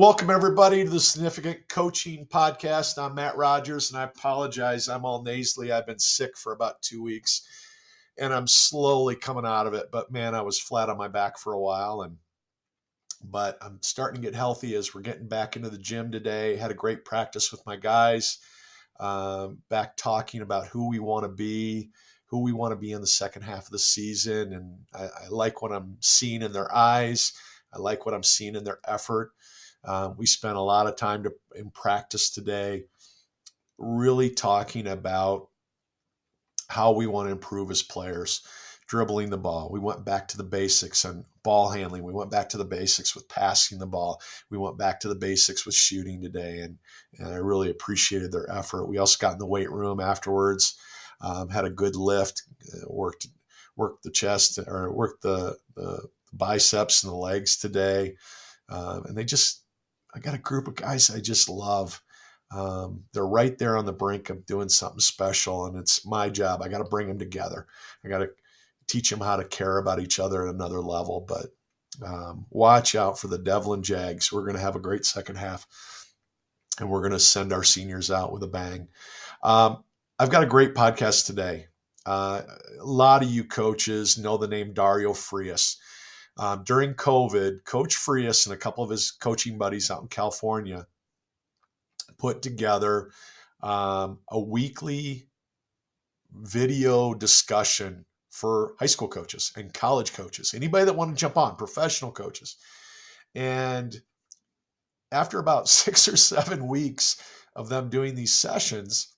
Welcome, everybody, to the Significant Coaching Podcast. I'm Matt Rogers, and I apologize. I'm all nasally. I've been sick for about 2 weeks, and I'm slowly coming out of it. But, man, I was flat on my back for a while, but I'm starting to get healthy as we're getting back into the gym today. Had a great practice with my guys, back talking about who we want to be in the second half of the season. And I like what I'm seeing in their eyes. I like what I'm seeing in their effort. We spent a lot of time in practice today really talking about how we want to improve as players, dribbling the ball. We went back to the basics on ball handling. We went back to the basics with passing the ball. We went back to the basics with shooting today, and I really appreciated their effort. We also got in the weight room afterwards, had a good lift, worked the chest, or worked the biceps and the legs today, and I got a group of guys I just love. They're right there on the brink of doing something special, and it's my job. I got to bring them together. I got to teach them how to care about each other at another level. But watch out for the Devlin Jags. We're going to have a great second half, and we're going to send our seniors out with a bang. I've got a great podcast today. A lot of you coaches know the name Dario Frias. During COVID, Coach Frias and a couple of his coaching buddies out in California put together a weekly video discussion for high school coaches and college coaches, anybody that want to jump on, professional coaches. And after about 6 or 7 weeks of them doing these sessions,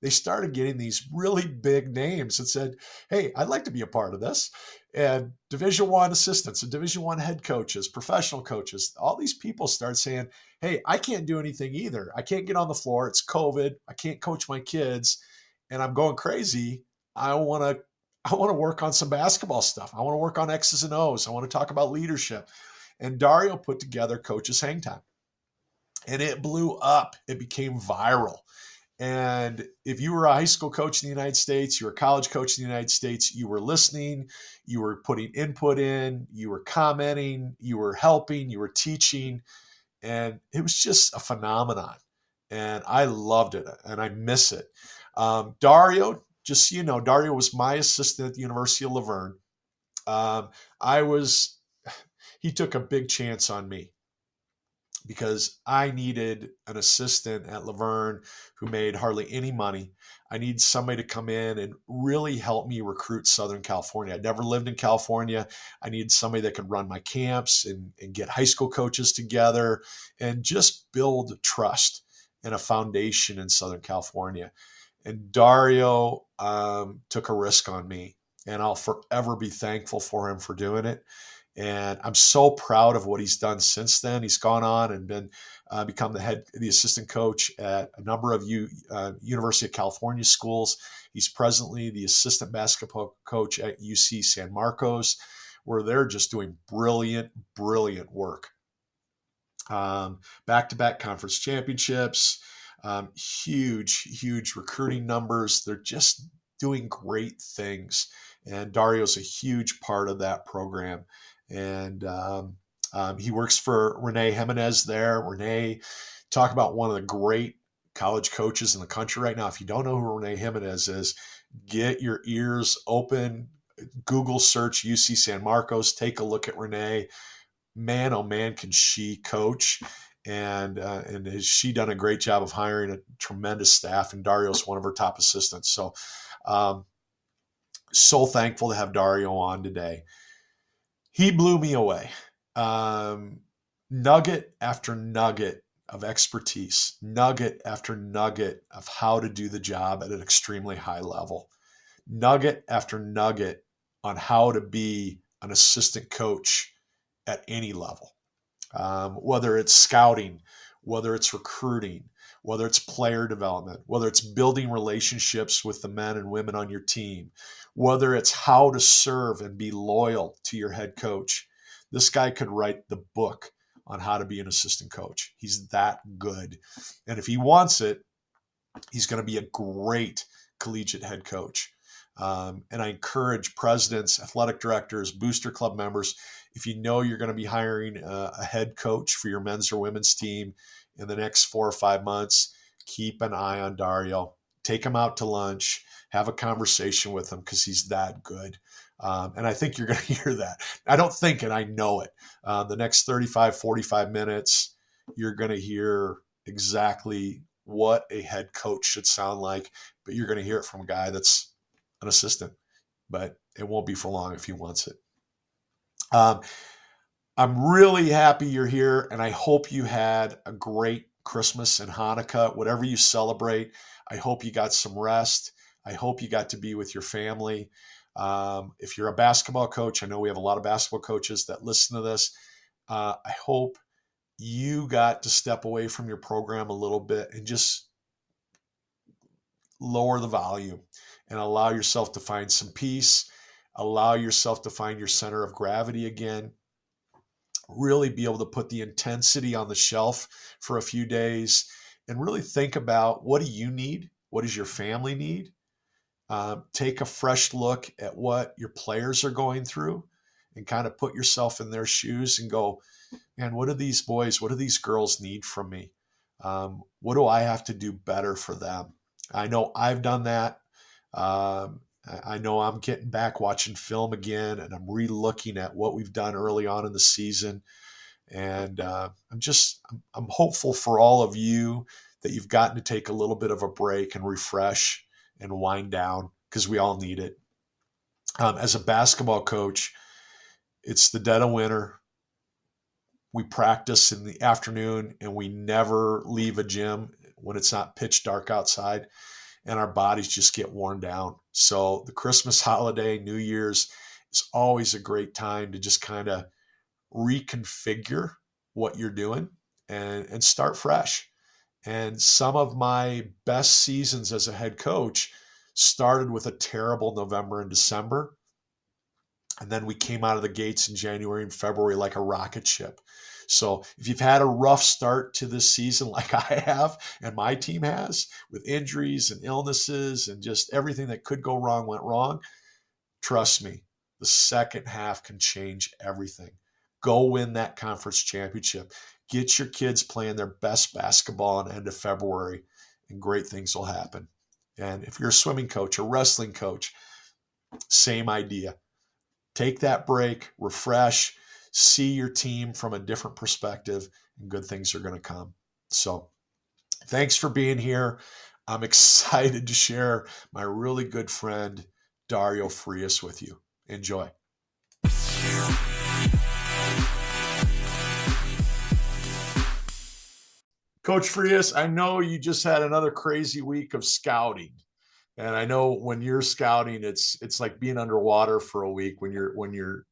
they started getting these really big names that said, hey, I'd like to be a part of this. And Division I assistants and Division I head coaches, professional coaches, all these people start saying, hey, I can't do anything either. I can't get on the floor. It's COVID. I can't coach my kids. And I'm going crazy. I want to work on some basketball stuff. I want to work on X's and O's. I want to talk about leadership. And Dario put together Coaches Hang Time. And it blew up. It became viral. And if you were a high school coach in the United States, you were a college coach in the United States, you were listening, you were putting input in, you were commenting, you were helping, you were teaching. And it was just a phenomenon. And I loved it and I miss it. Dario, just so you know, Dario was my assistant at the University of Laverne. He took a big chance on me, because I needed an assistant at Laverne who made hardly any money. I needed somebody to come in and really help me recruit Southern California. I'd never lived in California. I needed somebody that could run my camps and get high school coaches together and just build trust and a foundation in Southern California. And Dario took a risk on me, and I'll forever be thankful for him for doing it. And I'm so proud of what he's done since then. He's gone on and become the assistant coach at a number of University of California schools. He's presently the assistant basketball coach at UC San Marcos, where they're just doing brilliant, brilliant work. Back-to-back conference championships, huge recruiting numbers. They're just doing great things. And Dario's a huge part of that program. And he works for Renee Jimenez there. Renee, talk about one of the great college coaches in the country right now. If you don't know who Renee Jimenez is, get your ears open. Google search UC San Marcos. Take a look at Renee. Man, oh man, can she coach. And has she done a great job of hiring a tremendous staff. And Dario's one of her top assistants. So thankful to have Dario on today. He blew me away. Nugget after nugget of expertise, nugget after nugget of how to do the job at an extremely high level, nugget after nugget on how to be an assistant coach at any level, whether it's scouting, whether it's recruiting, whether it's player development, whether it's building relationships with the men and women on your team, whether it's how to serve and be loyal to your head coach. This guy could write the book on how to be an assistant coach. He's that good. And if he wants it, he's going to be a great collegiate head coach. And I encourage presidents, athletic directors, booster club members, if you know you're going to be hiring a head coach for your men's or women's team in the next 4 or 5 months, keep an eye on Dario. Take him out to lunch, have a conversation with him because he's that good. And I think you're going to hear that. I don't think it, I know it. The next 35, 45 minutes, you're going to hear exactly what a head coach should sound like, but you're going to hear it from a guy that's an assistant, but it won't be for long if he wants it. I'm really happy you're here, and I hope you had a great Christmas and Hanukkah, whatever you celebrate. I hope you got some rest. I hope you got to be with your family. If you're a basketball coach, I know we have a lot of basketball coaches that listen to this. I hope you got to step away from your program a little bit and just lower the volume and allow yourself to find some peace, allow yourself to find your center of gravity again, really be able to put the intensity on the shelf for a few days and really think about, what do you need? What does your family need? Take a fresh look at what your players are going through and kind of put yourself in their shoes and go, man, what do these boys, what do these girls need from me? What do I have to do better for them? I know I've done that. I know I'm getting back watching film again, and I'm re-looking at what we've done early on in the season. And I'm hopeful for all of you that you've gotten to take a little bit of a break and refresh and wind down, because we all need it. As a basketball coach, it's the dead of winter. We practice in the afternoon, and we never leave a gym when it's not pitch dark outside, and our bodies just get worn down. So the Christmas holiday, New Year's, is always a great time to just kind of reconfigure what you're doing and start fresh. And some of my best seasons as a head coach started with a terrible November and December. And then we came out of the gates in January and February like a rocket ship. So if you've had a rough start to this season like I have and my team has, with injuries and illnesses and just everything that could go wrong went wrong, trust me, the second half can change everything. Go win that conference championship. Get your kids playing their best basketball in the end of February, and great things will happen. And if you're a swimming coach, a wrestling coach, same idea. Take that break, refresh, see your team from a different perspective, and good things are going to come. So thanks for being here. I'm excited to share my really good friend, Dario Frias, with you. Enjoy. Coach Frias, I know you just had another crazy week of scouting. And I know when you're scouting, it's like being underwater for a week when you're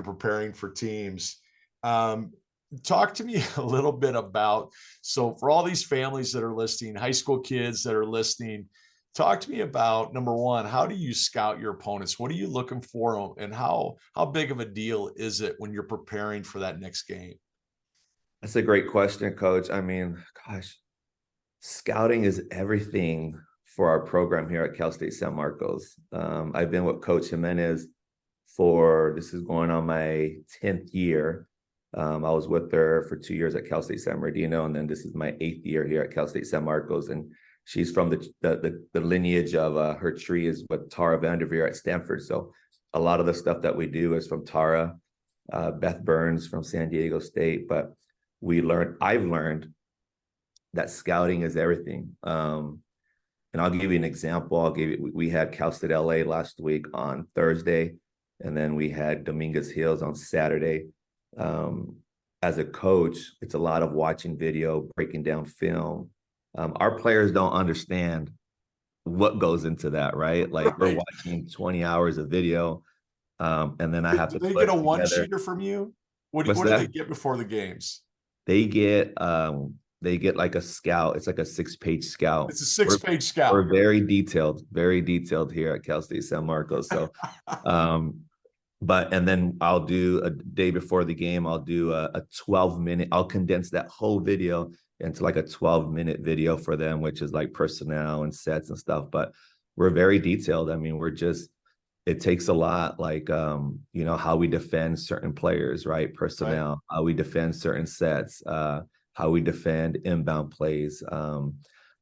preparing for teams. Talk to me a little bit about, so for all these families that are listening, high school kids that are listening, talk to me about, number one, how do you scout your opponents? What are you looking for, and how big of a deal is it when you're preparing for that next game? That's a great question, Coach. I mean, gosh, scouting is everything for our program here at Cal State San Marcos. I've been with Coach Jimenez this is going on my 10th year. I was with her for 2 years at Cal State San Bernardino, and then this is my 8th year here at Cal State San Marcos. And she's from the lineage of her tree is with Tara Vanderveer at Stanford. So a lot of the stuff that we do is from Tara, Beth Burns from San Diego State. But I've learned that scouting is everything. And I'll give you an example. We had Cal State LA last week on Thursday, and then we had Dominguez Hills on Saturday. As a coach, it's a lot of watching video, breaking down film. Our players don't understand what goes into that, right? Like, we're watching 20 hours of video, and then I have to Do they put get a together. one-sheeter from you? What do they get before the games? They get like a scout. It's like a 6-page scout. It's a 6-page scout. We're very detailed here at Cal State San Marcos. So, and then I'll do a day before the game, I'll do a 12-minute, I'll condense that whole video into like a 12-minute video for them, which is like personnel and sets and stuff. But we're very detailed. I mean, it takes a lot, like, how we defend certain players, right? Right. Personnel, how we defend certain sets, how we defend inbound plays.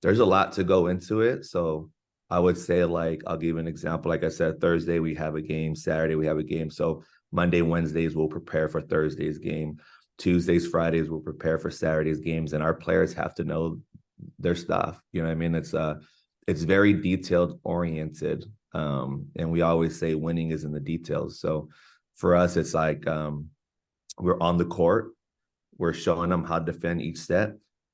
There's a lot to go into it. So I would say, like, I'll give you an example. Like I said, Thursday we have a game, Saturday we have a game. So Monday, Wednesdays we'll prepare for Thursday's game. Tuesdays, Fridays we'll prepare for Saturday's games, and our players have to know their stuff. You know what I mean? It's very detailed oriented. And we always say winning is in the details. So for us, it's like, we're on the court, we're showing them how to defend each set.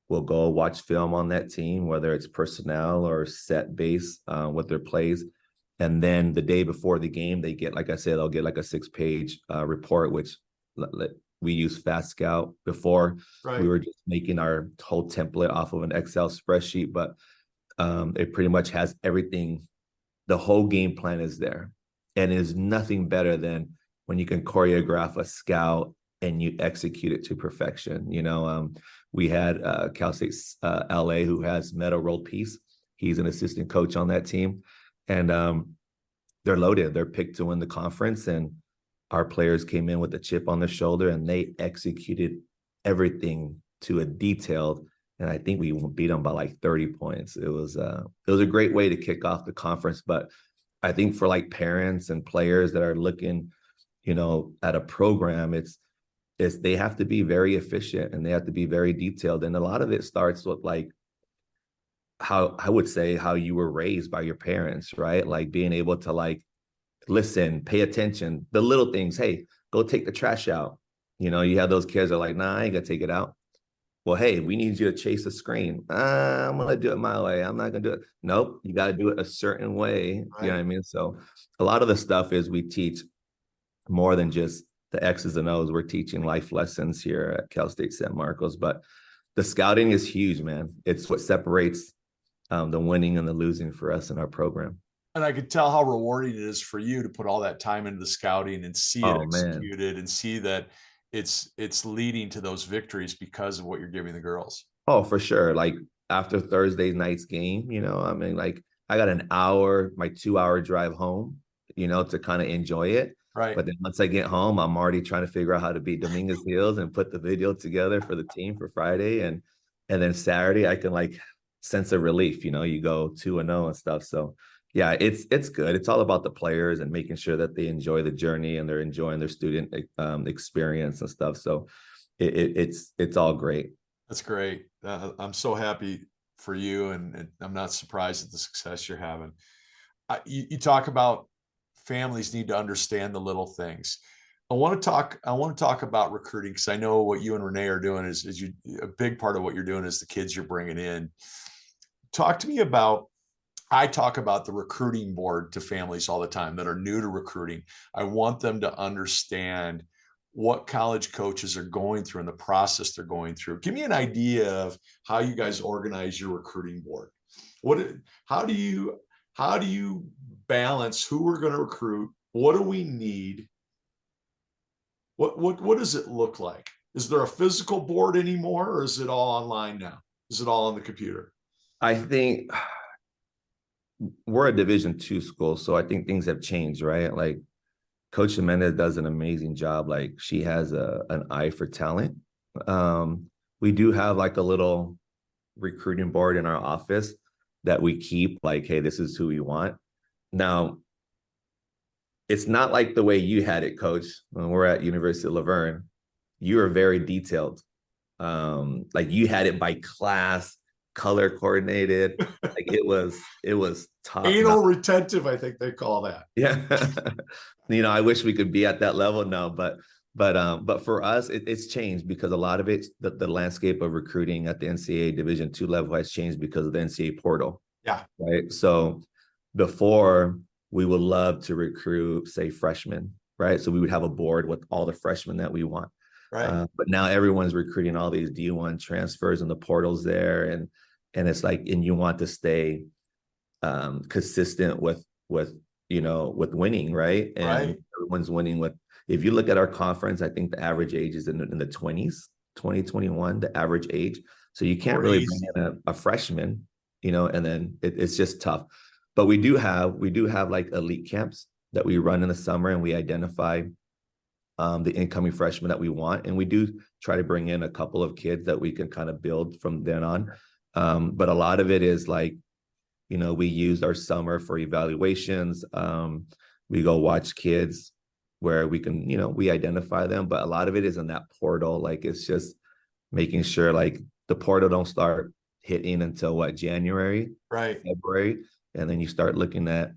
We'll go watch film on that team, whether it's personnel or set base, with their plays. And then the day before the game, they get, like I said, they'll get like a 6-page report, which we use Fast Scout. Before, we Right. were just making our whole template off of an Excel spreadsheet, but it pretty much has everything. The whole game plan is there, and there's nothing better than when you can choreograph a scout and you execute it to perfection. We had Cal State LA, who has Meadow World Peace. He's an assistant coach on that team, and they're loaded. They're picked to win the conference, and our players came in with a chip on their shoulder, and they executed everything to a detailed. And I think we beat them by like 30 points. It was a great way to kick off the conference. But I think for like parents and players that are looking, at a program, it's they have to be very efficient and they have to be very detailed. And a lot of it starts with, like, how I would say how you were raised by your parents, right? Like being able to, like, listen, pay attention, the little things. Hey, go take the trash out. You have those kids that are like, nah, I ain't gonna take it out. Well, hey, we need you to chase a screen. I'm gonna do it my way. I'm not gonna do it. Nope, you got to do it a certain way. You know Right. what I mean? So a lot of the stuff is we teach more than just the X's and O's. We're teaching life lessons here at Cal State San Marcos. But the scouting is huge, man. It's what separates the winning and the losing for us in our program. And I could tell how rewarding it is for you to put all that time into the scouting and see it Oh man. executed and see that it's leading to those victories because of what you're giving the girls. Oh, for sure. Like after Thursday night's game, I mean, like I got an hour, my 2-hour drive home, to kind of enjoy it. Right. But then once I get home, I'm already trying to figure out how to beat Dominguez Hills and put the video together for the team for Friday. And then Saturday I can, like, sense of relief, you go 2-0 and stuff. So yeah, it's good. It's all about the players and making sure that they enjoy the journey and they're enjoying their student experience and stuff. So it's all great. That's great. I'm so happy for you, and I'm not surprised at the success you're having. You talk about families need to understand the little things. I want to talk about recruiting, because I know what you and Renee are doing is you a big part of what you're doing is the kids you're bringing in. Talk to me about. I talk about the recruiting board to families all the time that are new to recruiting. I want them to understand what college coaches are going through and the process they're going through. Give me an idea of how you guys organize your recruiting board. What, how do you balance who we're going to recruit? What do we need? What does it look like? Is there a physical board anymore, or is it all online now? Is it all on the computer? I think we're a Division II school, so I think things have changed, right? Like Coach Jimenez does an amazing job. Like she has an eye for talent. We do have like a little recruiting board in our office that we keep, like, hey, this is who we want. Now, it's not like the way you had it, Coach, when we're at University of Laverne. You are very detailed. Like you had it by class, color coordinated. Like it was top notch. Anal retentive, I think they call that. Yeah. I wish we could be at that level now, but for us, it's changed because a lot of it, the landscape of recruiting at the NCAA Division II level has changed because of the NCAA portal. Yeah. Right. So before, we would love to recruit, say, freshmen, right? So we would have a board with all the freshmen that we want. Right. But now everyone's recruiting all these D1 transfers and the portals there. And it's like, and you want to stay consistent with winning, right? And Right. everyone's winning with, if you look at our conference, I think the average age is in the 20s, 2021, the average age. So you can't really bring in a freshman, and then it's just tough. But we do have like elite camps that we run in the summer, and we identify the incoming freshmen that we want, and we do try to bring in a couple of kids that we can kind of build from then on. But a lot of it is like, we used our summer for evaluations. We go watch kids where we can, we identify them, but a lot of it is in that portal. Like, it's just making sure like the portal don't start hitting until what, January, Right. February, and then you start looking at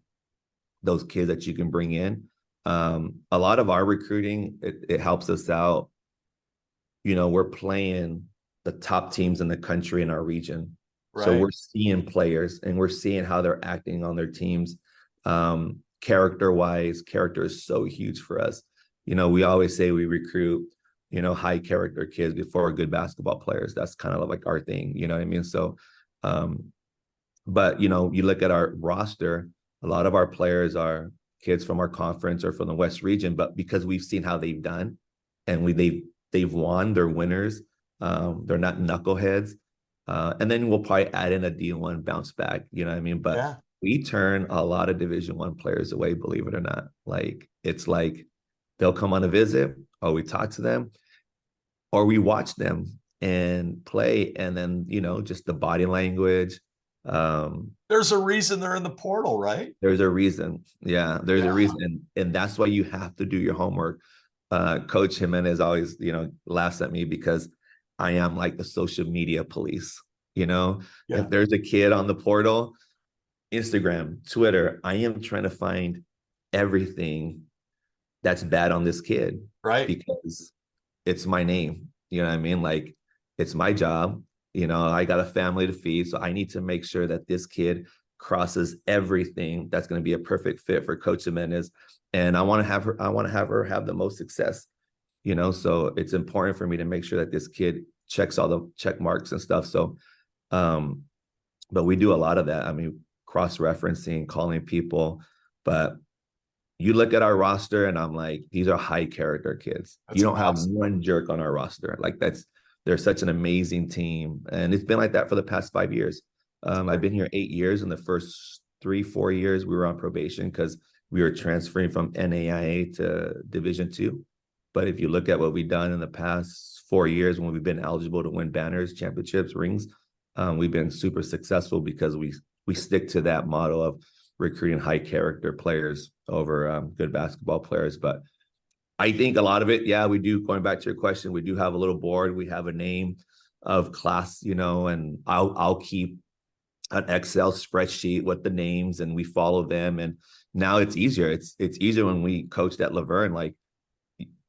those kids that you can bring in. A lot of our recruiting, it helps us out. We're playing the top teams in the country in our region. So Right. we're seeing players and we're seeing how they're acting on their teams. Character is so huge for us. We always say we recruit, high character kids before good basketball players. That's kind of like our thing, you know what I mean? So, but you look at our roster, a lot of our players are kids from our conference or from the West region, but because we've seen how they've done and they've won, they're winners. They're not knuckleheads. And then we'll probably add in a D1 bounce back, you know what I mean? But Yeah. we turn a lot of Division I players away, believe it or not. Like, it's like they'll come on a visit, or we talk to them, or we watch them and play, and then, just the body language. There's a reason they're in the portal, right? There's a reason. Yeah, there's a Yeah. reason. And that's why you have to do your homework. Coach Jimenez always, laughs at me because I am like the social media police. Yeah. If there's a kid on the portal, Instagram, Twitter, I am trying to find everything that's bad on this kid Right. because it's my name. You know what I mean? Like, it's my job. I got a family to feed. So I need to make sure that this kid crosses everything that's going to be a perfect fit for Coach Jimenez. And I want to have her have the most success. So it's important for me to make sure that this kid checks all the check marks and stuff. So, but we do a lot of that. I mean, cross-referencing, calling people, but you look at our roster and I'm like, these are high character kids. You That's don't have awesome. one jerk on our roster. Like, they're such an amazing team. And it's been like that for the past 5 years. I've been here 8 years. In the first 3-4 years, we were on probation because we were transferring from NAIA to Division II. But if you look at what we've done in the past 4 years, when we've been eligible to win banners, championships, rings, we've been super successful because we stick to that model of recruiting high character players over good basketball players. But I think a lot of it, yeah, we do. Going back to your question, we do have a little board. We have a name of class, and I'll keep an Excel spreadsheet with the names, and we follow them. And now it's easier. It's easier when we coached at Laverne. Like,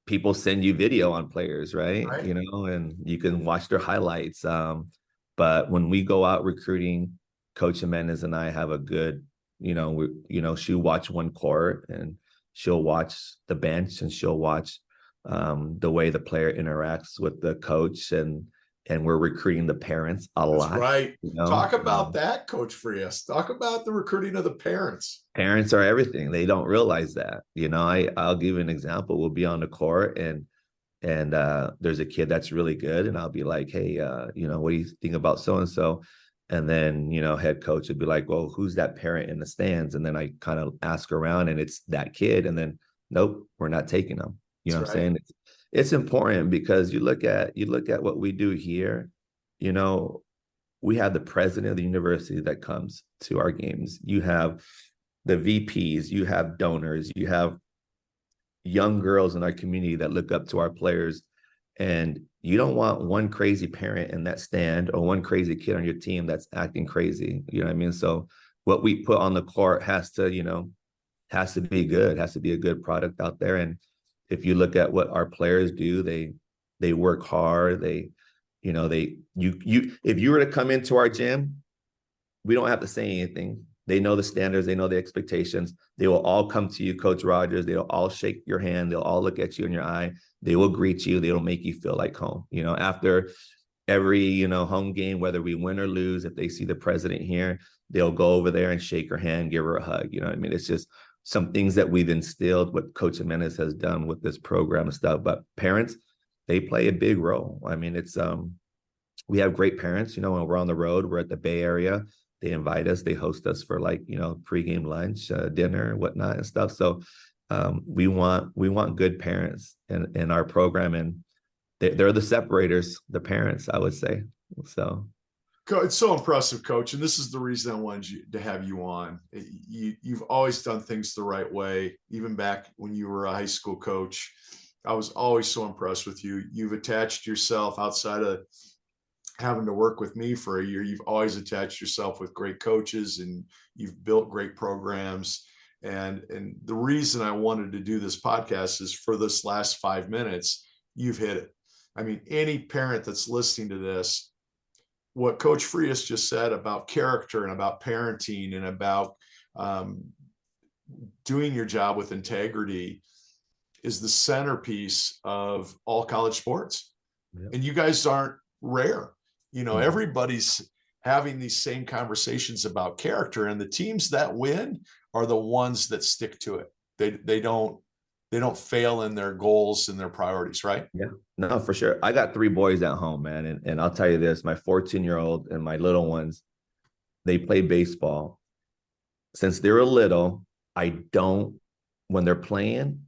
people send you video on players, right? Right. And you can watch their highlights. But when we go out recruiting, Coach Jimenez and I have a good, she'll watch one court, and she'll watch the bench, and she'll watch the way the player interacts with the coach, and we're recruiting the parents a That's lot. right. Talk about Um, that, Coach Frias. Talk about the recruiting of the parents. Parents are everything. They don't realize that. I'll give you an example. We'll be on the court, and there's a kid that's really good, and I'll be like, hey, what do you think about so and so? And then, head coach would be like, well, who's that parent in the stands? And then I kind of ask around, and it's that kid. And then, nope, we're not taking them. You know That's what I'm right. saying? It's important because you look at what we do here. We have the president of the university that comes to our games. You have the VPs, you have donors, you have young girls in our community that look up to our players. And you don't want one crazy parent in that stand or one crazy kid on your team that's acting crazy. You know what I mean? So what we put on the court has to be good, has to be a good product out there. And if you look at what our players do, they work hard. If you were to come into our gym, we don't have to say anything. They know the standards. They know the expectations. They will all come to you, Coach Rogers. They'll all shake your hand. They'll all look at you in your eye. They will greet you. They will make you feel like home. After every, home game, whether we win or lose, if they see the president here, they'll go over there and shake her hand, give her a hug. You know what I mean? It's just some things that we've instilled, what Coach Jimenez has done with this program and stuff. But parents, they play a big role. I mean, we have great parents, when we're on the road, we're at the Bay Area. they invite us, they host us for like, pregame lunch, dinner, whatnot and stuff. So we want good parents in our program, and they're the separators, the parents, I would say. So It's so impressive, Coach, and this is the reason I wanted to have you on. You've always done things the right way, even back when you were a high school coach. I was always so impressed with you. You've attached yourself outside of having to work with me for a year. You've always attached yourself with great coaches, and you've built great programs. And the reason I wanted to do this podcast is for this last 5 minutes, you've hit it. I mean, any parent that's listening to this, what Coach Frias just said about character and about parenting and about um, doing your job with integrity is the centerpiece of all college sports. yeah. And you guys aren't rare. No. Everybody's having these same conversations about character, and the teams that win are the ones that stick to it. They don't fail in their goals and their priorities, right? Yeah, no, for sure. I got 3 boys at home, man. And I'll tell you this, my 14-year-old and my little ones, they play baseball. Since they're little, when they're playing,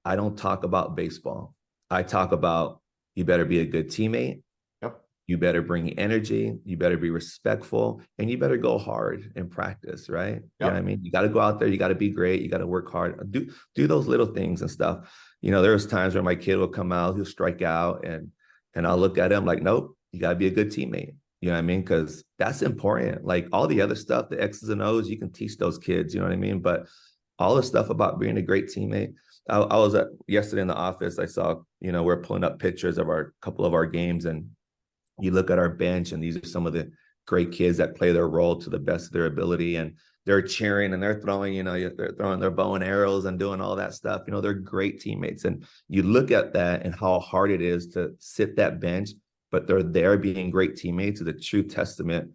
I don't talk about baseball. I talk about, you better be a good teammate. Yep. You better bring energy. You better be respectful, and you better go hard in practice, right? Yep. You know what I mean? You got to go out there. You got to be great. You got to work hard. Do those little things and stuff. There's times where my kid will come out, he'll strike out, and I'll look at him like, nope, you got to be a good teammate. You know what I mean? Because that's important. Like all the other stuff, the X's and O's, you can teach those kids. You know what I mean? But all the stuff about being a great teammate. I was yesterday in the office. I saw, we're pulling up pictures of a couple of our games, and you look at our bench, and these are some of the great kids that play their role to the best of their ability, and they're cheering and they're throwing, they're throwing their bow and arrows and doing all that stuff. They're great teammates. And you look at that and how hard it is to sit that bench, but they're there being great teammates is a true testament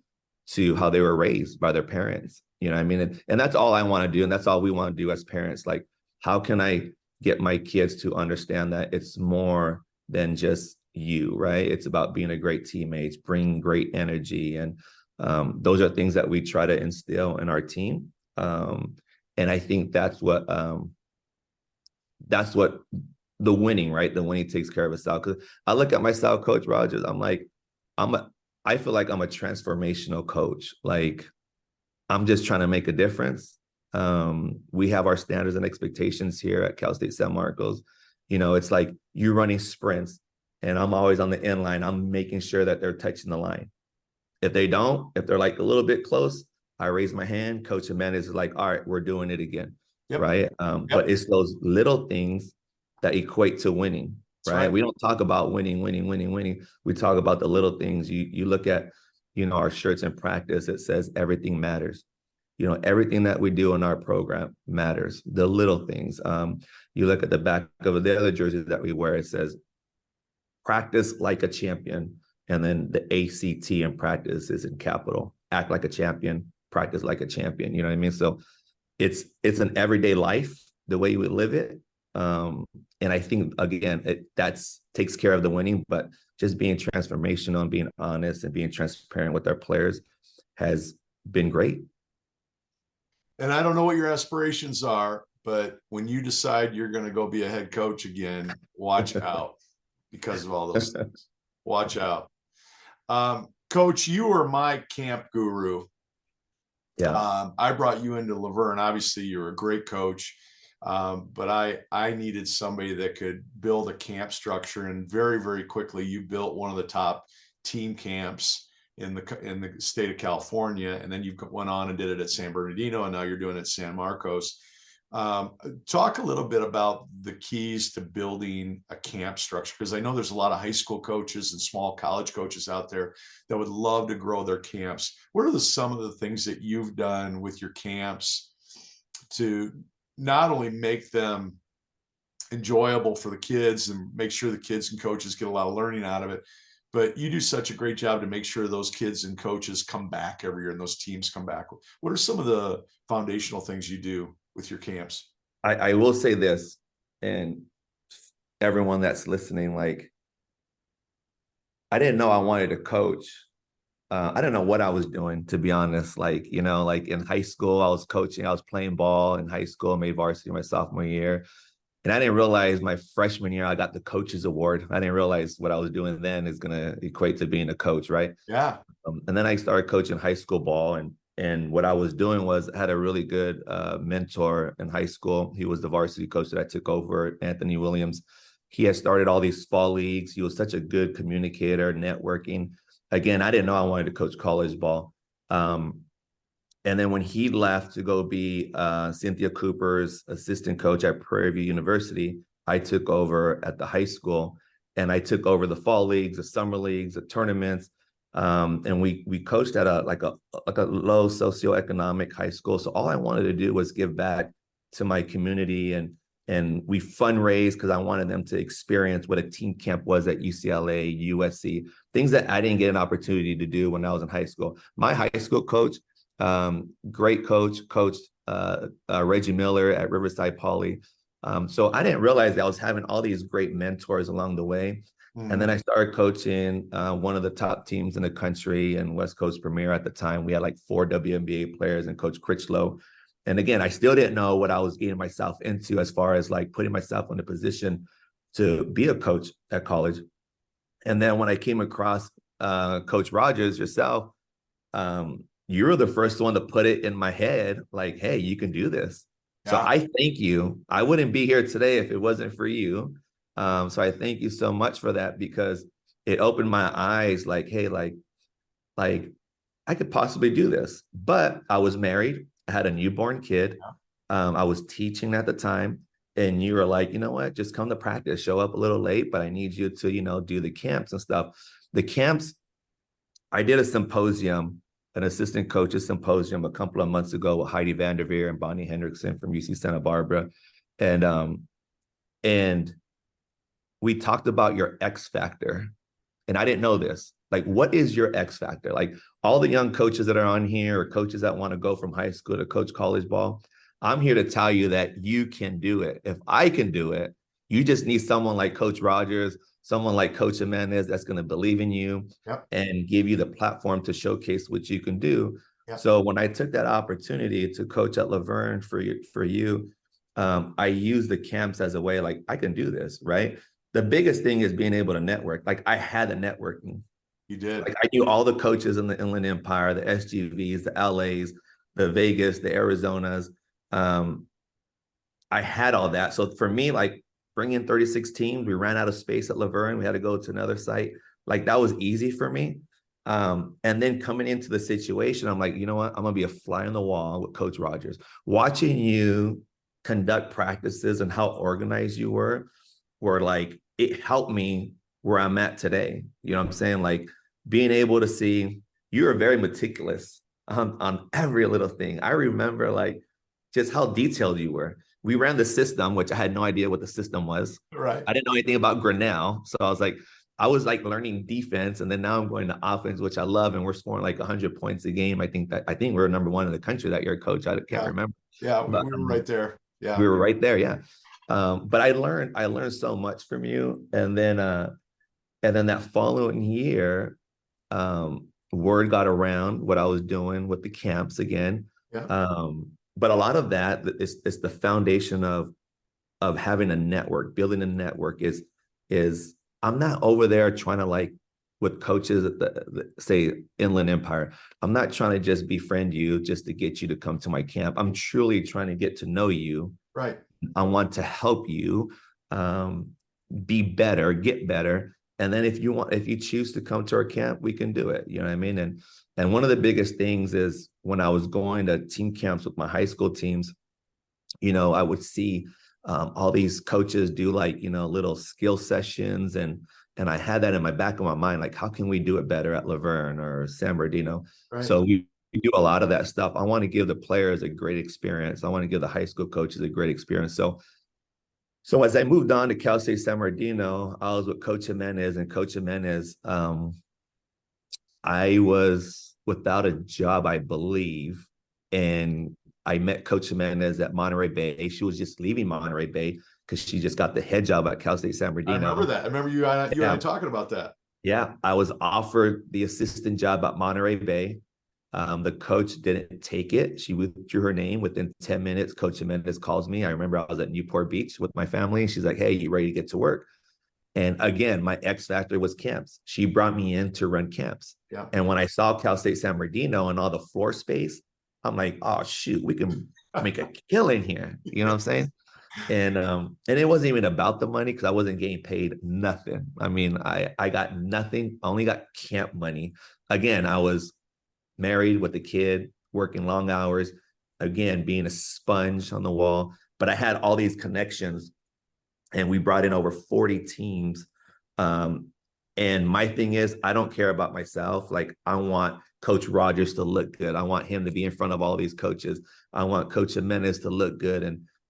to how they were raised by their parents. You know what I mean? And that's all I want to do. And that's all we want to do as parents. Like, how can I get my kids to understand that it's more than just you, right? It's about being a great teammate, bringing great energy. And those are things that we try to instill in our team. And I think that's what the winning, right? The winning takes care of itself. Because I look at myself, Coach Rogers, I'm like, I feel like I'm a transformational coach. Like, I'm just trying to make a difference. We have our standards and expectations here at Cal State San Marcos. It's like you running sprints, and I'm always on the end line. I'm making sure that they're touching the line. If they're like a little bit close, I raise my hand. Coach Jimenez is like, all right, we're doing it again. Yep. Right. Yep. But it's those little things that equate to winning. Right? We don't talk about winning. We talk about the little things. You look at, our shirts in practice, it says everything matters. Everything that we do in our program matters. The little things. You look at the back of the other jerseys that we wear, it says practice like a champion. And then the ACT in practice is in capital. Act like a champion, practice like a champion. You know what I mean? So it's an everyday life, the way we live it. And I think, again, that's takes care of the winning, but just being transformational and being honest and being transparent with our players has been great. And I don't know what your aspirations are, but when you decide you're going to go be a head coach again, watch out because of all those things. Watch out. Coach, you were my camp guru. Yeah. I brought you into Laverne. Obviously, you're a great coach. But I needed somebody that could build a camp structure, and very, very quickly you built one of the top team camps in the state of California, and then you went on and did it at San Bernardino, and now you're doing it at San Marcos. Talk a little bit about the keys to building a camp structure, because I know there's a lot of high school coaches and small college coaches out there that would love to grow their camps. What are some of the things that you've done with your camps to not only make them enjoyable for the kids and make sure the kids and coaches get a lot of learning out of it, but you do such a great job to make sure those kids and coaches come back every year and those teams come back? What are some of the foundational things you do with your camps? I will say this, and everyone that's listening, like, I didn't know I wanted to coach I don't know what I was doing, to be honest. Like, like in high school, I was coaching, I was playing ball in high school, made varsity my sophomore year. And I didn't realize my freshman year, I got the coach's award. I didn't realize what I was doing then is going to equate to being a coach, right? Yeah. And then I started coaching high school ball, and what I was doing was I had a really good mentor in high school. He was the varsity coach that I took over, Anthony Williams. He had started all these fall leagues. He was such a good communicator, networking. Again, I didn't know I wanted to coach college ball. And then when he left to go be Cynthia Cooper's assistant coach at Prairie View University, I took over at the high school, and I took over the fall leagues, the summer leagues, the tournaments. And we coached at a low socioeconomic high school. So all I wanted to do was give back to my community, and we fundraised because I wanted them to experience what a team camp was at UCLA, USC, things that I didn't get an opportunity to do when I was in high school. My high school coach, great coach, coached Reggie Miller at Riverside Poly. So I didn't realize that I was having all these great mentors along the way. And then I started coaching one of the top teams in the country and West Coast Premier at the time. We had like 4 WNBA players and Coach Critchlow. And again, I still didn't know what I was getting myself into as far as like putting myself in a position to be a coach at college. And then when I came across Coach Rogers, yourself, you were the first one to put it in my head, like, hey, you can do this. Yeah. So I thank you. I wouldn't be here today if it wasn't for you. So I thank you so much for that, because it opened my eyes like, hey, like I could possibly do this. But I was married. I had a newborn kid. I was teaching at the time. And you were like, you know what, just come to practice, show up a little late, but I need you to, do the camps and stuff. The camps, I did a symposium, an assistant coaches symposium a couple of months ago with Heidi Vanderveer and Bonnie Hendrickson from UC Santa Barbara. And we talked about your X factor. And I didn't know this. Like, what is your X factor? Like, all the young coaches that are on here, or coaches that want to go from high school to coach college ball, I'm here to tell you that you can do it. If I can do it, you just need someone like Coach Rogers, someone like Coach Jimenez that's going to believe in you. Yep. And give you the platform to showcase what you can do. Yep. So when I took that opportunity to coach at Laverne for you, I used the camps as a way, like, I can do this, right? The biggest thing is being able to network. Like, I had the networking. You did. Like, I knew all the coaches in the Inland Empire, the SGVs, the LAs, the Vegas, the Arizonas. I had all that. So for me, like, bring in 36 teams, we ran out of space at Laverne. We had to go to another site. Like, that was easy for me. And then coming into the situation, I'm like, you know what? I'm going to be a fly on the wall with Coach Rogers. Watching you conduct practices and how organized you were like, it helped me where I'm at today. You know what I'm saying? Like, being able to see, you were very meticulous on every little thing. I remember, like, just how detailed you were. We ran the system, which I had no idea what the system was. Right. I didn't know anything about Grinnell. So I was like learning defense, and then now I'm going to offense, which I love, and we're scoring like 100 points a game. I think we're number 1 in the country that year, Coach. I can't remember. Yeah, we were right there. Yeah, we were right there. Yeah. But I learned so much from you. And then that following year, word got around what I was doing with the camps again. Yeah. But a lot of that is the foundation of having a network, building a network is I'm not over there trying to, like, with coaches at the say Inland Empire, I'm not trying to just befriend you just to get you to come to my camp. I'm truly trying to get to know you. Right. I want to help you be better, get better. And then if you choose to come to our camp, we can do it. You know what I mean? And one of the biggest things is when I was going to team camps with my high school teams, I would see all these coaches do, like, little skill sessions. And I had that in my back of my mind, like, how can we do it better at Laverne or San Bernardino? Right. So we do a lot of that stuff. I want to give the players a great experience. I want to give the high school coaches a great experience. So as I moved on to Cal State San Bernardino, I was with Coach Jimenez, and Coach Jimenez, I was without a job, I believe. And I met Coach Jimenez at Monterey Bay. She was just leaving Monterey Bay because she just got the head job at Cal State San Bernardino. I remember that. I remember you and I talking about that. Yeah, I was offered the assistant job at Monterey Bay. The coach didn't take it. She withdrew her name within 10 minutes. Coach Jimenez calls me. I remember I was at Newport Beach with my family. She's like, hey, you ready to get to work? And again, my X factor was camps. She brought me in to run camps. Yeah. And when I saw Cal State San Bernardino and all the floor space, I'm like, oh shoot, we can make a killing here. You know what I'm saying? And it wasn't even about the money because I wasn't getting paid nothing. I mean, I got nothing. I only got camp money. Again, I was married with a kid, working long hours, again, being a sponge on the wall. But I had all these connections, and we brought in over 40 teams. And my thing is, I don't care about myself. Like, I want Coach Rogers to look good. I want him to be in front of all these coaches. I want Coach Jimenez to look good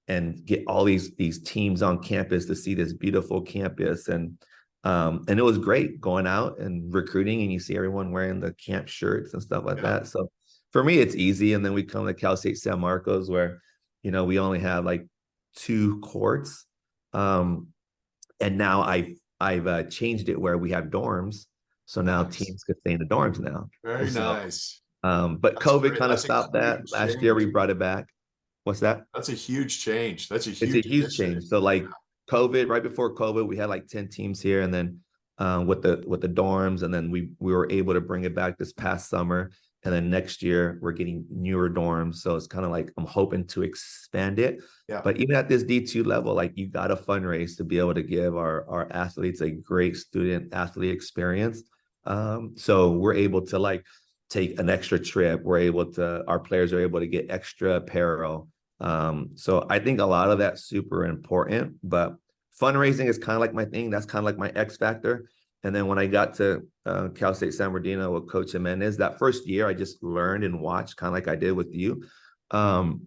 and get all these teams on campus to see this beautiful campus. And it was great going out and recruiting, and you see everyone wearing the camp shirts and stuff like that. So for me, it's easy. And then we come to Cal State San Marcos, where, we only have like 2 courts. And now I've changed it where we have dorms. So now teams could stay in the dorms now. Very nice. But That's COVID great. kind of That's a stopped that. huge Last year we change. brought it back. What's that? That's a huge change. That's a It's a huge huge initiative. change. So like COVID, right before COVID, we had like 10 teams here, and then with the dorms, and then we were able to bring it back this past summer. And then next year we're getting newer dorms. So it's kind of like I'm hoping to expand it. Yeah. But even at this D2 level, like, you got to fundraise to be able to give our athletes a great student athlete experience. So we're able to like take an extra trip. Our players are able to get extra apparel. So I think a lot of that's super important, but fundraising is kind of like my thing. That's kind of like my X factor. And then when I got to Cal State San Bernardino with Coach Jimenez, that first year, I just learned and watched, kind of like I did with you. And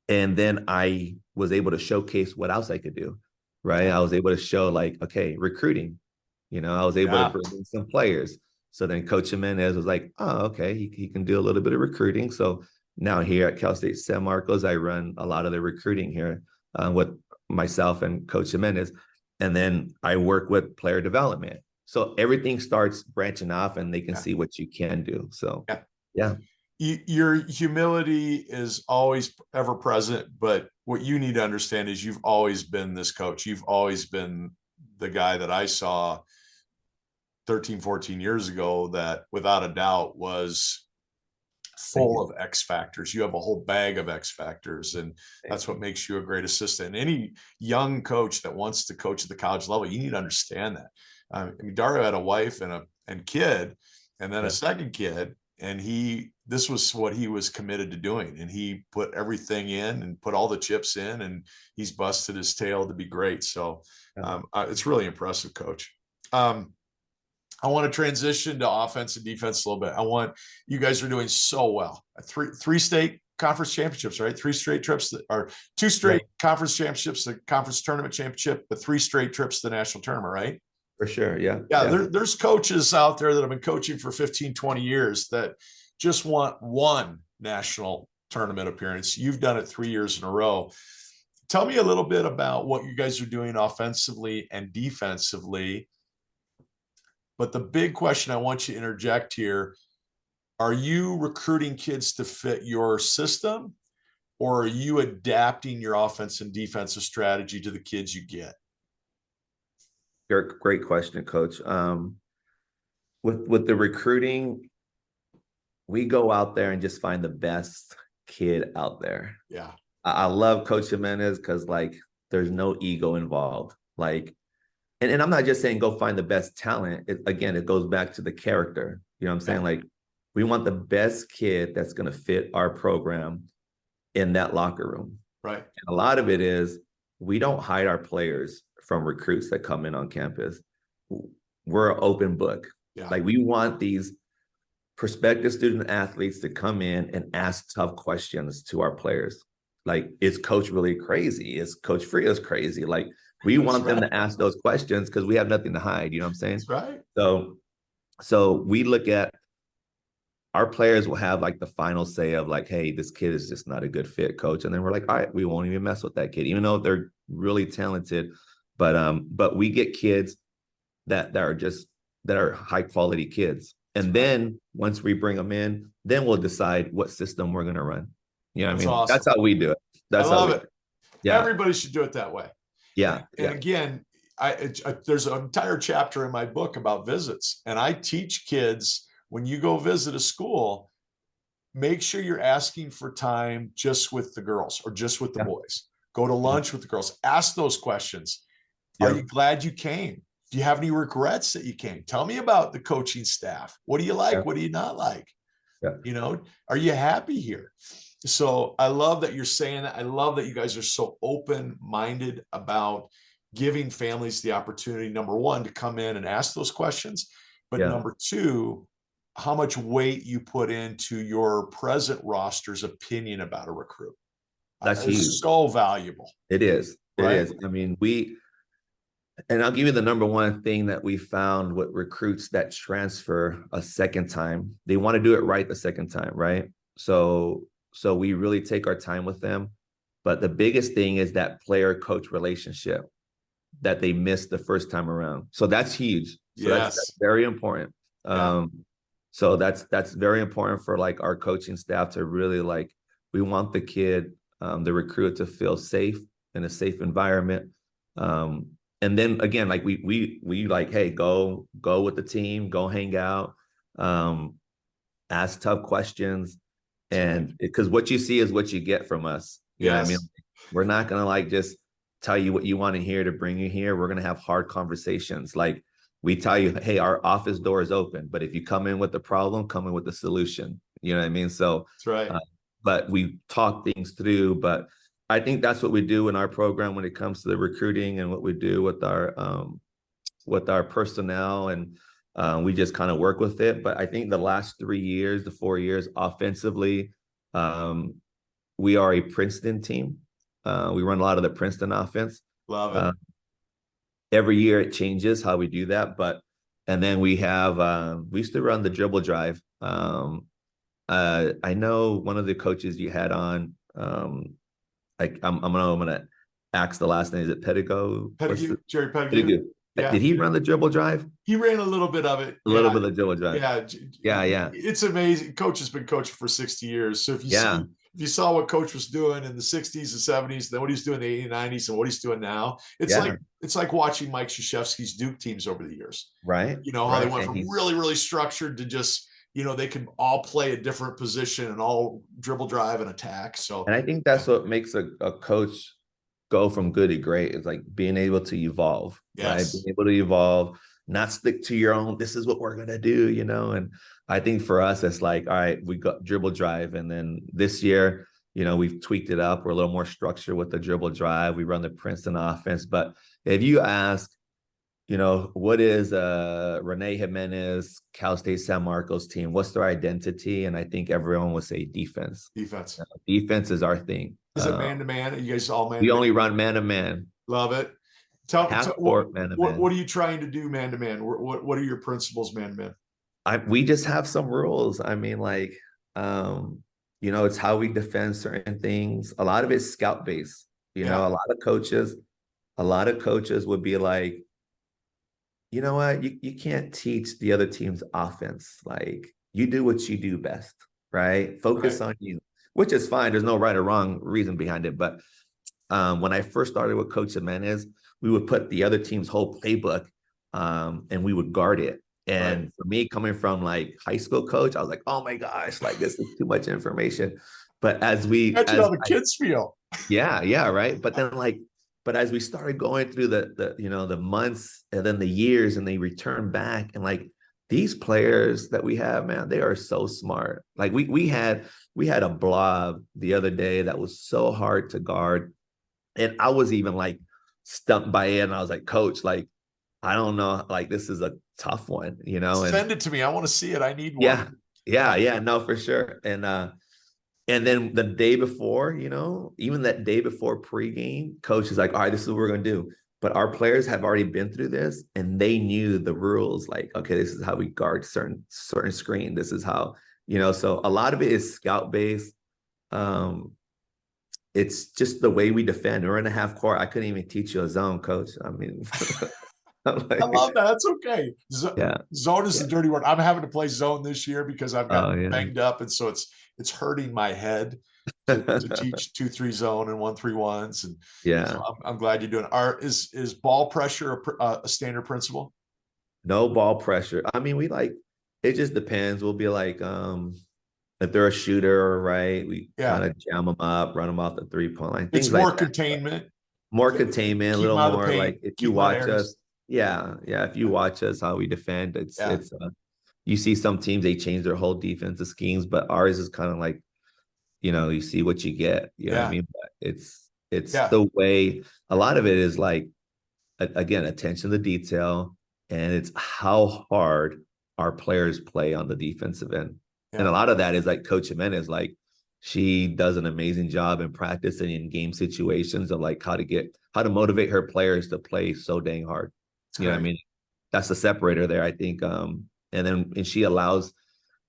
then I was able to showcase what else I could do, right? I was able to show like, okay, recruiting, I was able to bring in some players. So then Coach Jimenez was like, oh, okay, he can do a little bit of recruiting. So now here at Cal State San Marcos, I run a lot of the recruiting here with myself and Coach Jimenez. And then I work with player development. So everything starts branching off, and they can see what you can do. So, yeah. Your humility is always ever present, but what you need to understand is you've always been this coach. You've always been the guy that I saw 13, 14 years ago that without a doubt was full of X factors. You have a whole bag of X factors, and that's what makes you a great assistant. Any young coach that wants to coach at the college level, you need to understand that. I mean, Dario had a wife and kid, and then a second kid, and this was what he was committed to doing, and he put everything in and put all the chips in, and he's busted his tail to be great. So it's really impressive, Coach. I want to transition to offense and defense a little bit. You guys are doing so well. Three state conference championships, right? 3 straight trips or 2 straight conference championships, the conference tournament championship, but 3 straight trips to the national tournament, right? For sure. Yeah. There's coaches out there that have been coaching for 15, 20 years that just want one national tournament appearance. You've done it 3 years in a row. Tell me a little bit about what you guys are doing offensively and defensively. But the big question I want you to interject here, are you recruiting kids to fit your system, or are you adapting your offense and defensive strategy to the kids you get? Great question, Coach. With the recruiting, we go out there and just find the best kid out there. Yeah. I love Coach Jimenez because like there's no ego involved. Like, and I'm not just saying go find the best talent. It goes back to the character. You know what I'm saying? Like, we want the best kid that's going to fit our program in that locker room. Right. And a lot of it is we don't hide our players from recruits that come in on campus. We're an open book. Yeah. Like, we want these prospective student athletes to come in and ask tough questions to our players. Like, is Coach really crazy? Is Coach Frias crazy? Like, we want them to ask those questions because we have nothing to hide. You know what I'm saying? That's right. So we look at our players will have like the final say of like, hey, this kid is just not a good fit, Coach. And then we're like, all right, we won't even mess with that kid, even though they're really talented. But we get kids that are just that are high quality kids. And then once we bring them in, then we'll decide what system we're going to run. You know what I That's mean? awesome. That's how we do it. I That's how love we, it. yeah. Everybody should do it that way. Yeah. And Yeah. again, there's an entire chapter in my book about visits, and I teach kids when you go visit a school, make sure you're asking for time just with the girls or just with the Yeah. boys. Go to lunch with the girls. Ask those questions. Are you Yep. glad you came? Do you have any regrets that you came? Tell me about the coaching staff. What do you like? Yeah. What do you not like? Yeah. You know, are you happy here? So I love that you're saying that. I love that you guys are so open-minded about giving families the opportunity, number one, to come in and ask those questions, but Yeah. number two, how much weight you put into your present roster's opinion about a recruit. That's huge. It's so valuable. It is. It right? is. I mean, and I'll give you the number one thing that we found with recruits that transfer a second time. They want to do it right the second time, right? So we really take our time with them. But the biggest thing is that player-coach relationship that they missed the first time around. So that's huge. So that's very important. So that's very important for like our coaching staff to really like, we want the kid, the recruit to feel safe in a safe environment. And then again, like we like, hey, go with the team, go hang out, ask tough questions. And because what you see is what you get from us. You know what I mean? We're not going to like just tell you what you want to hear to bring you here. We're going to have hard conversations. Like we tell you, hey, our office door is open, but if you come in with the problem, come in with the solution. You know what I mean? So that's right. But we talk things through. But I think that's what we do in our program when it comes to the recruiting and what we do with our personnel, and we just kind of work with it. But I think the last 3 years, the 4 years offensively, we are a Princeton team. We run a lot of the Princeton offense. Love it. Every year it changes how we do that, and then we used to run the dribble drive. I know one of the coaches you had on, like I'm gonna ask the last name. Is it Pedigo? Jerry Pedigo. Yeah. Did he run the dribble drive? He ran a little bit of it. A little bit of the dribble drive. Yeah. It's amazing. Coach has been coaching for 60 years. So if you saw what Coach was doing in the 60s and 70s, then what he's doing in the 80s and 90s and what he's doing now, it's like watching Mike Krzyzewski's Duke teams over the years. Right. You know, how they went from really, really structured to just, they can all play a different position and all dribble, drive, and attack. So, and I think that's what makes a coach go from good to great, is like being able to evolve, right? Being able to evolve, not stick to your own, this is what we're going to do, And I think for us, it's like, all right, we got dribble drive. And then this year, we've tweaked it up. We're a little more structured with the dribble drive. We run the Princeton offense. But if you ask, what is Renee Jimenez, Cal State San Marcos team? What's their identity? And I think everyone would say defense. Defense is our thing. Is it man-to-man? Are you guys all man-to-man? We only run man-to-man. Love it. What are you trying to do man-to-man? What are your principles man-to-man? We just have some rules. I mean, like, it's how we defend certain things. A lot of it's scout-based. A lot of coaches would be like, you know what? You can't teach the other team's offense. Like, you do what you do best, right? Focus on you, which is fine. There's no right or wrong reason behind it. But when I first started with Coach Jimenez, we would put the other team's whole playbook and we would guard it. And for me, coming from like high school coach, I was like, oh my gosh, like this is too much information. But how the kids feel. Yeah, right. But then but as we started going through the months and then the years, and they return back, and like these players that we have, man, they are so smart. Like we had a blob the other day that was so hard to guard. And I was even like stumped by it. And I was like, Coach, like, I don't know, like this is a tough one, Send it to me. I want to see it. I need one. Yeah, no, for sure. And then the day before, even that day before pregame, Coach is like, all right, this is what we're going to do. But our players have already been through this, and they knew the rules. Like, okay, this is how we guard certain screen. This is how, so a lot of it is scout based. It's just the way we defend. We're in a half court. I couldn't even teach you a zone, Coach. I mean, I Like, love that. That's okay. yeah, Zone is yeah. the dirty word. I'm having to play zone this year because I've Oh gotten yeah. banged up, and so it's hurting my head to teach 2-3 zone and 1-3-1s, and so Yeah. I'm glad you're doing it. Is ball pressure a standard principle? No ball pressure. I mean, we like it just depends. We'll be like, if they're a shooter, right, we Yeah, kind of jam them up, run them off the 3-point line, it's things like more that. containment. More containment, a Keep little them out of the more paint. like if you Keep them out of watch errors. us, yeah, yeah. If you watch us how we defend, Yeah, you see some teams they change their whole defensive schemes, but ours is kind of like, you see what you get, you know what I yeah, mean? But it's yeah. the way a lot of it is like again, attention to detail, and it's how hard our players play on the defensive end. And Yeah, a lot of that is like Coach Jimenez, like she does an amazing job in practice and in game situations of like how to motivate her players to play so dang hard. it's You know what I great. mean? That's the separator there, I think. And she allows,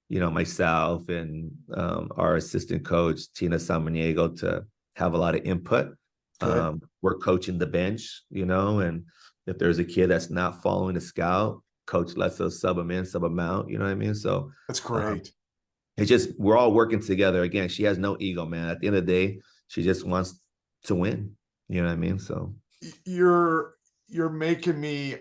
myself and our assistant coach, Tina Samaniego, to have a lot of input. Good. We're coaching the bench, and if there's a kid that's not following the scout, coach lets us sub them in, sub them out. You know what I mean? So That's um, great. it's just we're all working together. Again, she has no ego, man. At the end of the day, she just wants to win. You know what I mean? So You're making me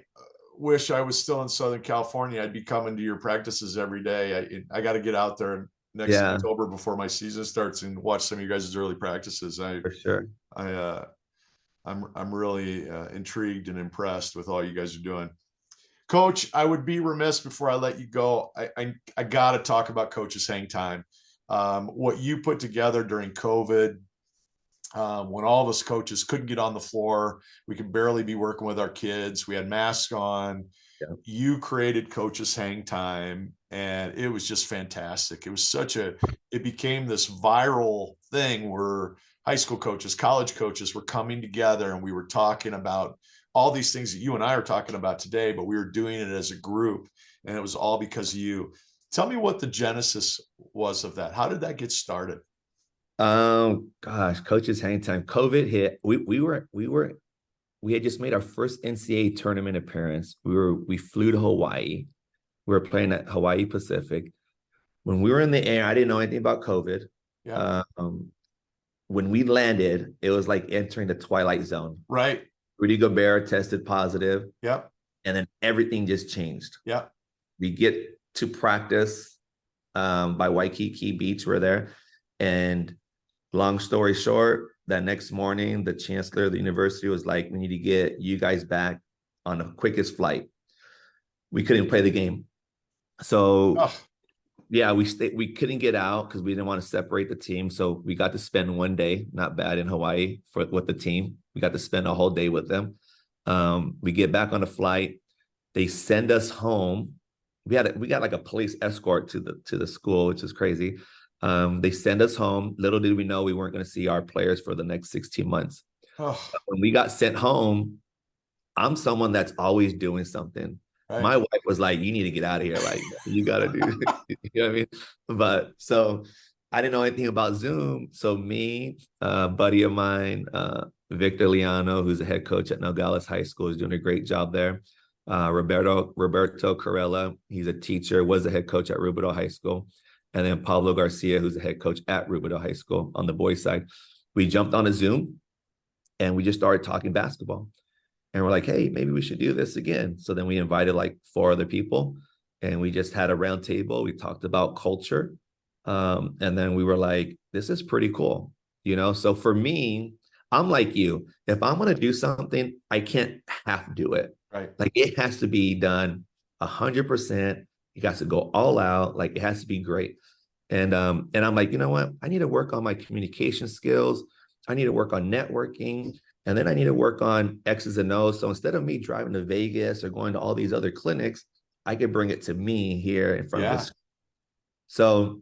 wish I was still in Southern California. I'd be coming to your practices every day. I got to get out there next yeah, October before my season starts and watch some of you guys' early practices. for sure. I I'm really intrigued and impressed with all you guys are doing. Coach, I would be remiss before I let you go. I got to talk about Coach's Hang Time. What you put together during COVID, when all of us coaches couldn't get on the floor, we could barely be working with our kids. We had masks on. Yeah. You created Coach's Hang Time, and it was just fantastic. It became this viral thing where high school coaches, college coaches were coming together, and we were talking about all these things that you and I are talking about today, but we were doing it as a group, and it was all because of you. Tell me what the genesis was of that. How did that get started? Gosh, coaches hang time. COVID hit. We had just made our first NCAA tournament appearance. We flew to Hawaii. We were playing at Hawaii Pacific. When we were in the air, I didn't know anything about COVID. Yeah. When we landed, it was like entering the twilight zone. Right. Rudy Gobert tested positive, Yep. and then everything just changed. Yep. We get to practice by Waikiki Beach. We're there, and long story short, that next morning, the chancellor of the university was like, we need to get you guys back on the quickest flight. We couldn't play the game. So Oh, yeah, we couldn't get out because we didn't want to separate the team. So we got to spend one day, not bad, in Hawaii with the team. We got to spend a whole day with them. We get back on the flight. They send us home. We got like a police escort to the school, which is crazy. They send us home. Little did we know we weren't going to see our players for the next 16 months. oh, When we got sent home, I'm someone that's always doing something. right. My wife was like, you need to get out of here. Like, you got to do, you know what I mean? But so I didn't know anything about Zoom. So me, a buddy of mine, Victor Liano, who's a head coach at Nogales High School, is doing a great job there. Roberto Corella, he's a teacher, was a head coach at Rubidoux High School. And then Pablo Garcia, who's a head coach at Rubidoux High School on the boys' side. We jumped on a Zoom and we just started talking basketball. And we're like, hey, maybe we should do this again. So then we invited like 4 other people and we just had a round table. We talked about culture. And then we were like, this is pretty cool. So for me, I'm like you. If I'm going to do something, I can't half do it. Right. Like it has to be done 100%. You got to go all out. Like it has to be great. And I'm like, you know what? I need to work on my communication skills. I need to work on networking. And then I need to work on X's and O's. So instead of me driving to Vegas or going to all these other clinics, I could bring it to me here in front of this. So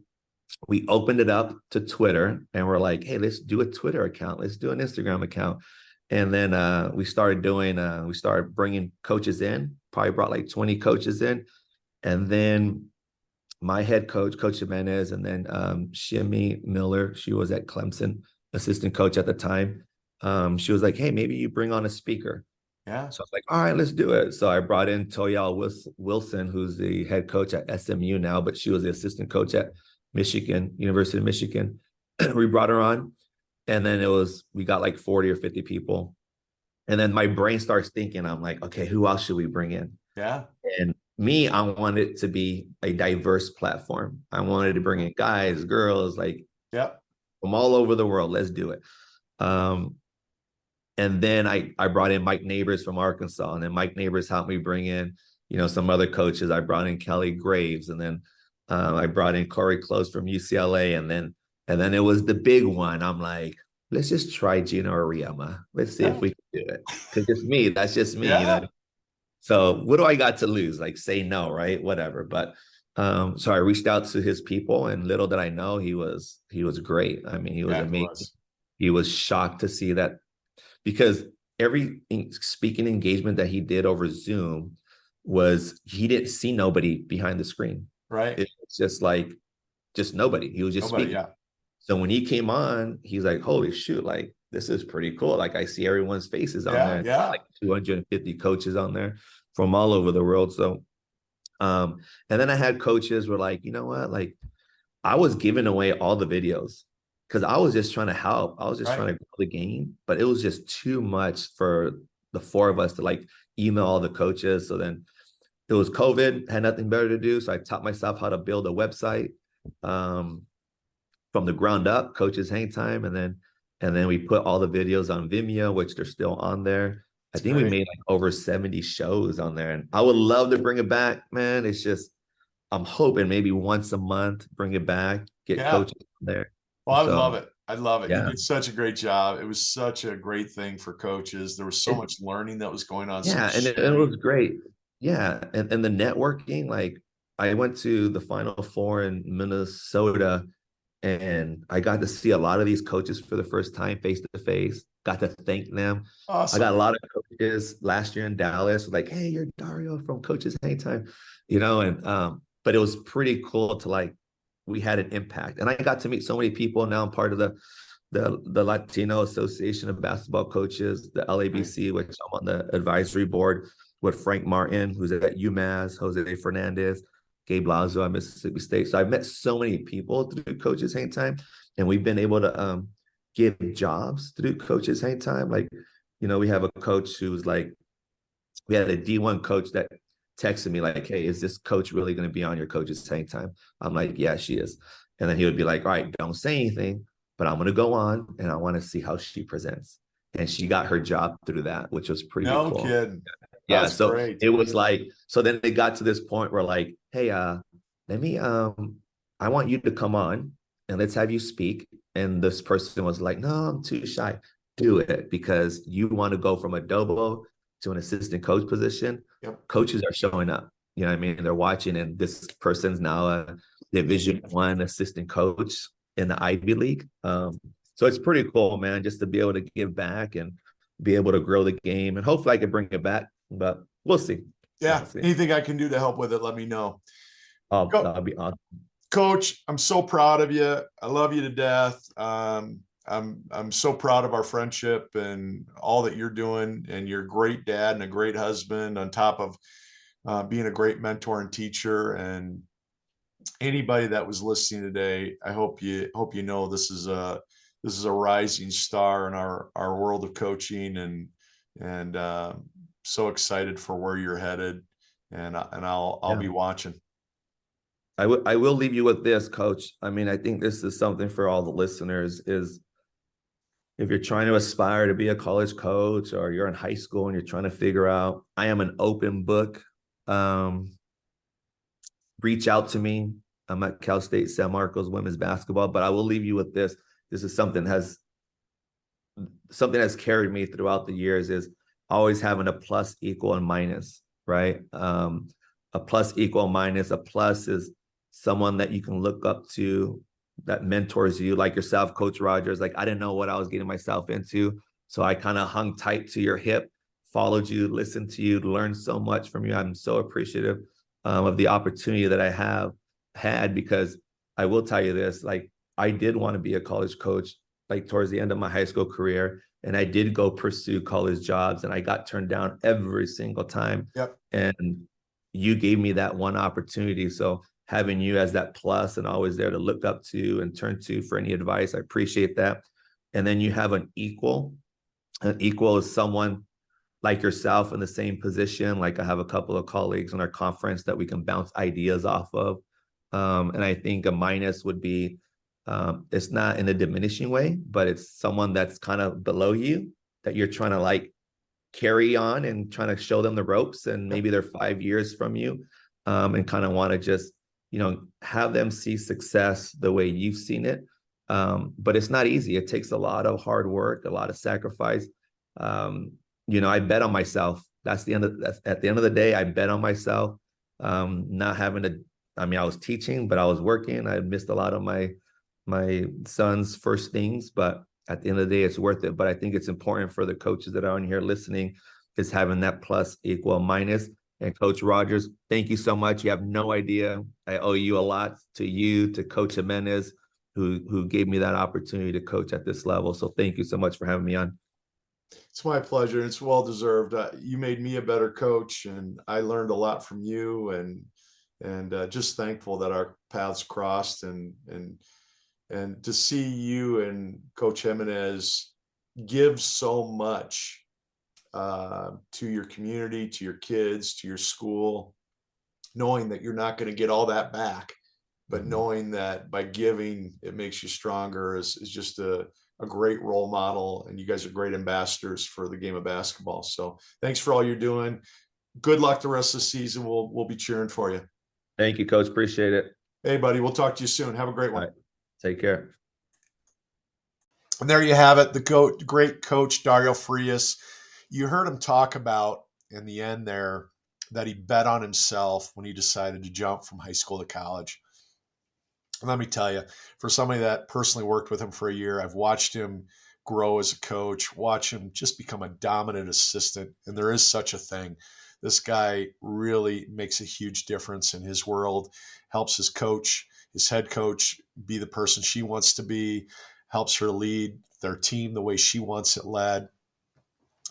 we opened it up to Twitter and we're like, hey, let's do a Twitter account. Let's do an Instagram account. And then we started bringing coaches in, probably brought like 20 coaches in. And then my head coach, Coach Jimenez, and then Shimmy Miller, she was at Clemson, assistant coach at the time. She was like, hey, maybe you bring on a speaker. Yeah. So I was like, all right, let's do it. So I brought in Wilson, who's the head coach at SMU now, but she was the assistant coach at Michigan, University of Michigan. We brought her on. And then we got like 40 or 50 people. And then my brain starts thinking, I'm like, okay, who else should we bring in? Yeah. And me, I wanted it to be a diverse platform. I wanted to bring in guys, girls, like Yep. from all over the world. Let's do it. Um, and then I brought in Mike Neighbors from Arkansas, and then Mike Neighbors helped me bring in, some other coaches. I brought in Kelly Graves, and then I brought in Corey Close from UCLA, and then it was the big one. I'm like, let's just try Gino Auriemma. Let's see if Yeah. we can do it. Because it's me. That's just me. Yeah. So what do I got to lose? Like say no, right? Whatever. But so I reached out to his people, and little did I know he was great. I mean, he was Yeah, he amazing. was. He was shocked to see that because every speaking engagement that he did over Zoom was he didn't see nobody behind the screen. Right. It's just nobody. He was just Nobody. speaking. Yeah. So when he came on, he's like, holy shoot, like this is pretty cool. Like I see everyone's faces on Yeah. there, Yeah. like 250 coaches on there from all over the world. So and then I had coaches were like, you know what, like I was giving away all the videos because I was just trying to help. I was just Right. trying to grow the game, but it was just too much for the four of us to like email all the coaches. So then it was COVID, had nothing better to do. So I taught myself how to build a website from the ground up, Coaches Hang Time. And then we put all the videos on Vimeo, which they're still on there. I It's think we great. made like over 70 shows on there. And I would love to bring it back, man. It's just I'm hoping maybe once a month, bring it back, get Yeah. coaches there. Well, I would So love it. I'd love it. You yeah, did such a great job. It was such a great thing for coaches. There was so it, much learning that was going on, so yeah, much and it was sharing. great. Yeah, and the networking, like I went to the Final Four in Minnesota, and I got to see a lot of these coaches for the first time face to face. Got to thank them. I got Awesome. a lot of coaches last year in Dallas, like, "Hey, you're Dario from Coaches Hangtime," and but it was pretty cool to like we had an impact, and I got to meet so many people. Now I'm part of the Latino Association of Basketball Coaches, the Right. LABC, which I'm on the advisory board with Frank Martin, who's at UMass, Jose Fernandez, Gabe Lazo at Mississippi State. So I've met so many people through Coaches Hang Time, and we've been able to give jobs through Coaches Hang Time. Like, we have a coach who's like, we had a D1 coach that texted me like, "Hey, is this coach really going to be on your Coaches Hang Time?" I'm like, "Yeah, she is." And then he would be like, "All right, don't say anything, but I'm going to go on and I want to see how she presents." And she got her job through that, which was pretty No cool. kidding. Yeah, That's so great. it was like, so then it got to this point where like, "Hey, let me I want you to come on and let's have you speak." And this person was like, "No, I'm too shy." Do it because you want to go from a dobo to an assistant coach position. Yep. Coaches are showing up. You know what I mean? They're watching, and this person's now a Division 1 assistant coach in the Ivy League. So it's pretty cool, man, just to be able to give back and be able to grow the game, and hopefully I can bring it back, but we'll see. Yeah. We'll see. Anything I can do to help with it, let me know. Oh, Go, that'll be awesome. Coach, I'm so proud of you. I love you to death. I'm so proud of our friendship and all that you're doing. And you're a great dad and a great husband, on top of being a great mentor and teacher. And anybody that was listening today, I hope you know this is a rising star in our world of coaching, and so excited for where you're headed. And I'll Yeah. be watching. I will leave you with this, Coach. I mean, I think this is something for all the listeners is if you're trying to aspire to be a college coach or you're in high school and you're trying to figure out, I am an open book. Um, Reach out to me. I'm at Cal State San Marcos women's basketball, but I will leave you with this. This is something that's carried me throughout the years is always having a plus, equal, and minus, right? A plus, equal, minus. A plus is someone that you can look up to that mentors you, like yourself, Coach Rogers. Like I didn't know what I was getting myself into, so I kind of hung tight to your hip, followed you, listened to you, learned so much from you. I'm so appreciative of the opportunity that I have had, because I will tell you this, like I did want to be a college coach like towards the end of my high school career. And I did go pursue college jobs, and I got turned down every single time. Yep. And you gave me that one opportunity. So having you as that plus and always there to look up to and turn to for any advice, I appreciate that. And then you have an equal. An equal is someone like yourself in the same position. Like I have a couple of colleagues in our conference that we can bounce ideas off of. And I think a minus would be, it's not in a diminishing way, but it's someone that's kind of below you that you're trying to like carry on and trying to show them the ropes. And Yep. maybe they're 5 years from you, and kind of want to just, have them see success the way you've seen it. But it's not easy. It takes a lot of hard work, a lot of sacrifice. Um, I bet on myself. That's at the end of the day, I bet on myself. Not having to, I mean, I was teaching, but I was working. I missed a lot of my son's first things, but at the end of the day, it's worth it. But I think it's important for the coaches that are on here listening is having that plus equal minus. And Coach Rogers, thank you so much. You have no idea. I owe you a lot, to you, to Coach Jimenez, who gave me that opportunity to coach at this level. So thank you so much for having me on. It's my pleasure. It's well deserved. You made me a better coach, and I learned a lot from you. And just thankful that our paths crossed, and to see you and Coach Jimenez give so much to your community, to your kids, to your school, knowing that you're not going to get all that back, but knowing that by giving, it makes you stronger is just a great role model. And you guys are great ambassadors for the game of basketball. So thanks for all you're doing. Good luck the rest of the season. We'll be cheering for you. Thank you, Coach. Appreciate it. Hey, buddy, we'll talk to you soon. Have a great one. All right. Take care. And there you have it, the great coach Dario Frias. You heard him talk about in the end there that he bet on himself when he decided to jump from high school to college. And let me tell you, for somebody that personally worked with him for a year, I've watched him grow as a coach, watch him just become a dominant assistant. And there is such a thing. This guy really makes a huge difference in his world, helps his coach, his head coach, be the person she wants to be, helps her lead their team the way she wants it led.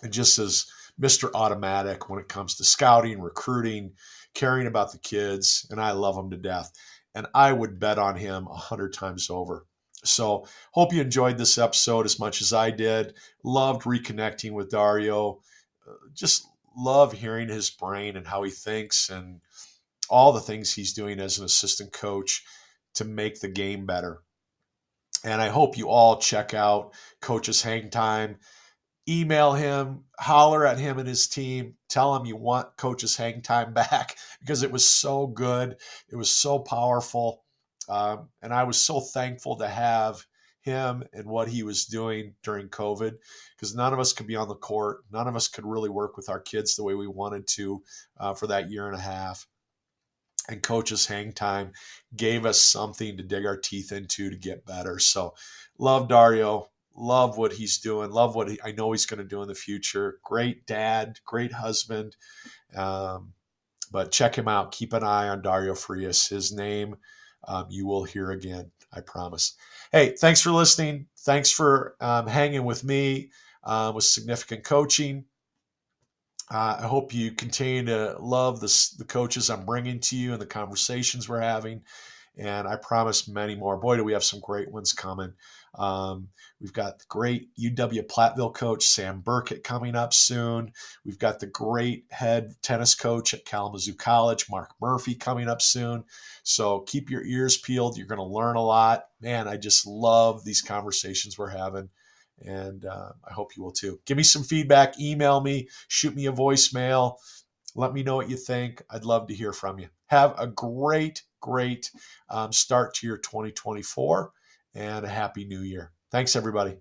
And just as Mr. Automatic when it comes to scouting, recruiting, caring about the kids, and I love him to death. And I would bet on him 100 times over. So hope you enjoyed this episode as much as I did. Loved reconnecting with Dario. Just love hearing his brain and how he thinks and all the things he's doing as an assistant coach to make the game better. And I hope you all check out Coach's Hang Time. Email him, holler at him and his team, tell him you want Coach's Hang Time back because it was so good. It was so powerful. And I was so thankful to have him and what he was doing during COVID because none of us could be on the court. None of us could really work with our kids the way we wanted to for that year and a half. And Coach's Hang Time gave us something to dig our teeth into to get better. So love Dario. Love what he's doing. Love what I know he's going to do in the future. Great dad, great husband. But check him out. Keep an eye on Dario Frias. His name you will hear again, I promise. Hey, thanks for listening. Thanks for hanging with me with Significant Coaching. I hope you continue to love the coaches I'm bringing to you and the conversations we're having. And I promise many more. Boy, do we have some great ones coming. We've got the great UW Platteville coach, Sam Burkett, coming up soon. We've got the great head tennis coach at Kalamazoo College, Mark Murphy, coming up soon. So keep your ears peeled. You're going to learn a lot. Man, I just love these conversations we're having. And I hope you will too. Give me some feedback. Email me. Shoot me a voicemail. Let me know what you think. I'd love to hear from you. Have a great start to your 2024 and a happy new year. Thanks, everybody.